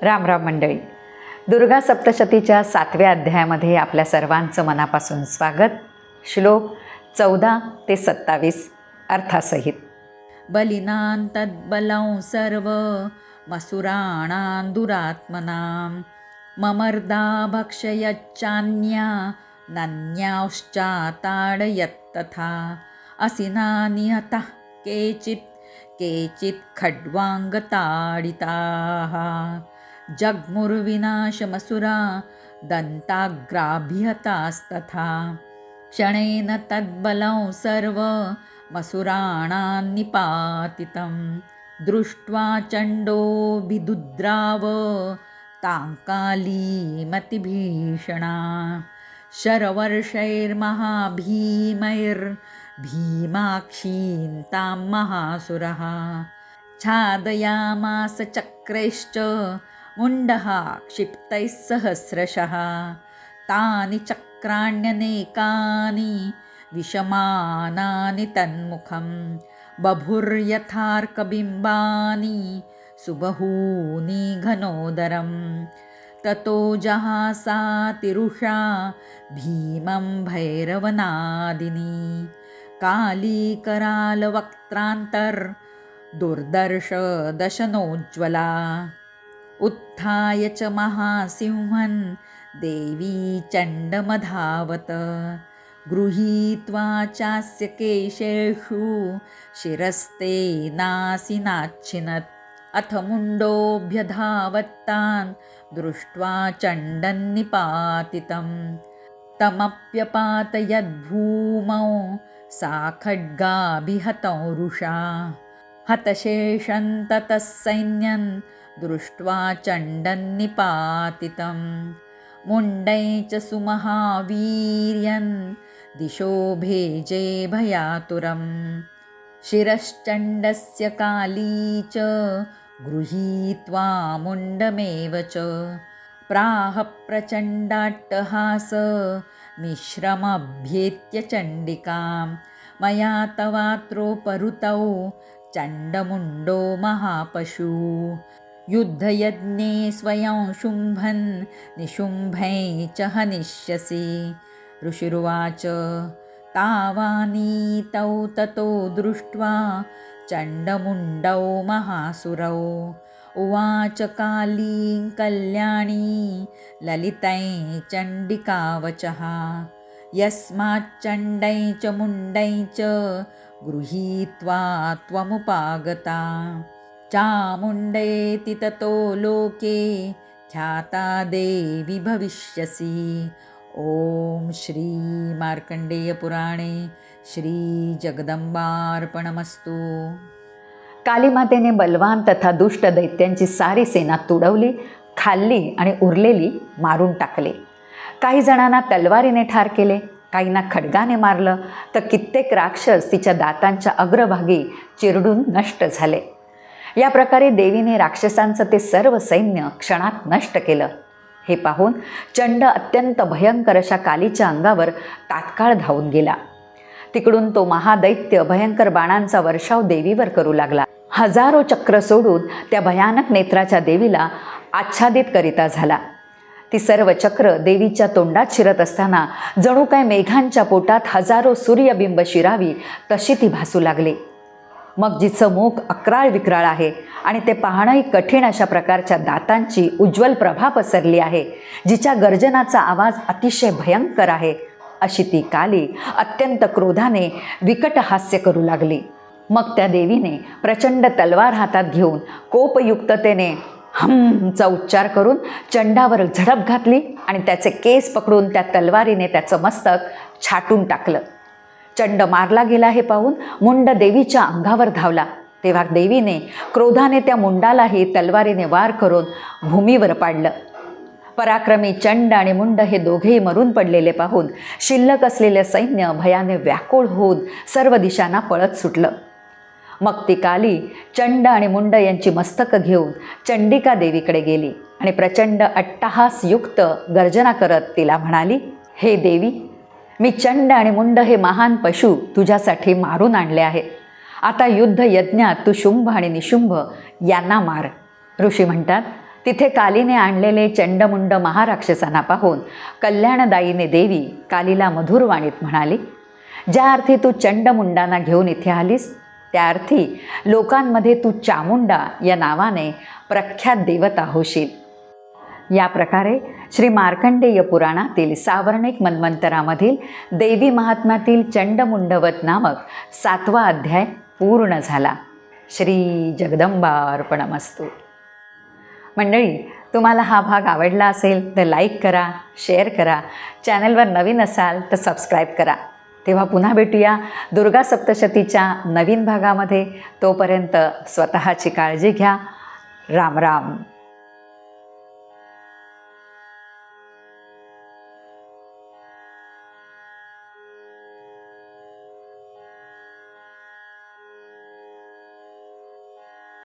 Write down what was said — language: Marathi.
राम राम मंडळी. दुर्गा सप्तशतीच्या 7व्या अध्यायामध्ये आपल्या सर्वांचं मनापासून स्वागत. श्लोक 14 ते 27 अर्थासहित. बलिनां तद्बलं सर्व मसुराणां दुरात्मनां ममर्दा भक्षयच्चान्या नन्यांश्चाताडयत्तथा असिना निहताः केचित् खड्वाङ्गताडिताः जग्मुर्विनाशमसुरा दन्ताग्राभिहतास्तथा क्षणेन तद्बलं सर्वमसुराणां निपातितं दृष्ट्वा चण्डोऽभिदुद्राव ताङ्कालीमतिभीषणा शरवर्षैर्महाभीमैर्भीमाक्षीं तां महासुरः छादयामास चक्रैश्च मुण्डः क्षिप्तैः सहस्रशः तानि चक्राण्यनेकानि विषमानानि तन्मुखं बभुर्यथार्कबिम्बानि सुबहूनि घनोदरं ततो जहासातिरुषा भीमं भैरवनादिनी कालीकरालवक्त्रान्तर्दुर्दर्श दशनोज्ज्वला उत्थाय च महासिंहन् देवी चण्डमधावत गृहीत्वा चास्य केशेषु शिरस्ते नासिनाच्छिनत् अथ मुण्डोऽभ्यधावत्तान् दृष्ट्वा चण्डन्निपातितं तमप्यपातयद्भूमौ सा खड्गाभिहतौ रुषा हतशेषं ततः सैन्यं दृष्ट्वा चण्डन्निपातितं मुण्डै च सुमहावीर्यन् दिशो भेजे भयातुरं शिरश्चण्डस्य काली च गृहीत्वा मुण्डमेव च प्राह प्रचण्डाट्टहास मिश्रमभ्येत्य चण्डिकां मया तवात्रोपहृतौ चण्डमुण्डो महापशु युद्धयज्ञे स्वयं शुम्भन् निशुम्भै च हनिष्यसि। ऋषिरुवाच तावानीतौ ततो दृष्ट्वा चण्डमुण्डौ महासुरौ उवाच कालीं कल्याणी ललितै चण्डिकावचः यस्माच्चण्डै च मुण्डै च गृहीत्वा त्वमुपागता चामुण्डेति ततो लोके ख्याता देवी भविष्यसि। ओम श्री मार्कंडेयपुराणे श्री जगदंबार्पणमस्तु। कालीमातेने बलवान तथा दुष्ट दैत्यांची सारी सेना तुडवली, खाल्ली आणि उरलेली मारून टाकले. काही जणांना तलवारीने ठार केले, काहींना खड्गाने मारलं, तर कित्येक राक्षस तिच्या दातांच्या अग्रभागी चिरडून नष्ट झाले. या प्रकारे देवीने राक्षसांचं ते सर्व सैन्य क्षणात नष्ट केलं. हे पाहून चंड अत्यंत भयंकर अशा कालीच्या अंगावर तात्काळ धावून गेला. तिकडून तो महादैत्य भयंकर बाणांचा वर्षाव देवीवर करू लागला. हजारो चक्र सोडून त्या भयानक नेत्राच्या देवीला आच्छादित करिता झाला. ती सर्व चक्र देवीच्या तोंडात शिरत असताना जणू काय मेघांच्या पोटात हजारो सूर्यबिंब शिरावी तशी ती भासू लागली. मग जिचं मुख अक्राळ विक्राळ आहे आणि ते पाहणंही कठीण अशा प्रकारच्या दातांची उज्ज्वल प्रभा पसरली आहे, जिच्या गर्जनाचा आवाज अतिशय भयंकर आहे, अशी ती काली अत्यंत क्रोधाने विकट हास्य करू लागली. मग त्या देवीने प्रचंड तलवार हातात घेऊन कोपयुक्ततेने हमचा उच्चार करून चंडावर झडप घातली आणि त्याचे केस पकडून त्या तलवारीने त्याचं मस्तक छाटून टाकलं. चंड मारला गेला हे पाहून मुंड देवीच्या अंगावर धावला. तेव्हा देवीने क्रोधाने त्या मुंडालाही तलवारीने वार करून भूमीवर पाडलं. पराक्रमी चंड आणि मुंड हे दोघेही मरून पडलेले पाहून शिल्लक असलेले सैन्य भयाने व्याकुळ होऊन सर्व दिशांना पळत सुटलं. मग ती काली चंड आणि मुंड यांची मस्तकं घेऊन चंडिका देवीकडे गेली आणि प्रचंड अट्टहासयुक्त गर्जना करत तिला म्हणाली, हे देवी, मी चंड आणि मुंड हे महान पशु तुझ्यासाठी मारून आणले आहेत. आता युद्ध यज्ञात तू शुंभ आणि निशुंभ यांना मार. ऋषी म्हणतात, तिथे कालीने आणलेले चंडमुंड महाराक्षसांना पाहून कल्याणदायीने देवी कालीला मधुर वाणीत म्हणाली, ज्या अर्थी तू चंडमुंडांना घेऊन इथे आलीस त्या अर्थी लोकांमध्ये तू चामुंडा या नावाने प्रख्यात देवता होशील. या प्रकारे श्री मार्कंडेय पुराणातील सावर्णिक मन्वंतरामधील देवी महात्म्यातील चंडमुंडवत नामक 7वा अध्याय पूर्ण झाला. श्री जगदंबार्पणमस्तु. मंडळी, तुम्हाला हा भाग आवडला असेल तर लाईक करा, शेअर करा. चॅनलवर नवीन असाल तर सबस्क्राईब करा. तेव्हा पुन्हा भेटूया दुर्गा सप्तशतीच्या नवीन भागामध्ये. तोपर्यंत स्वतःची काळजी घ्या. राम राम.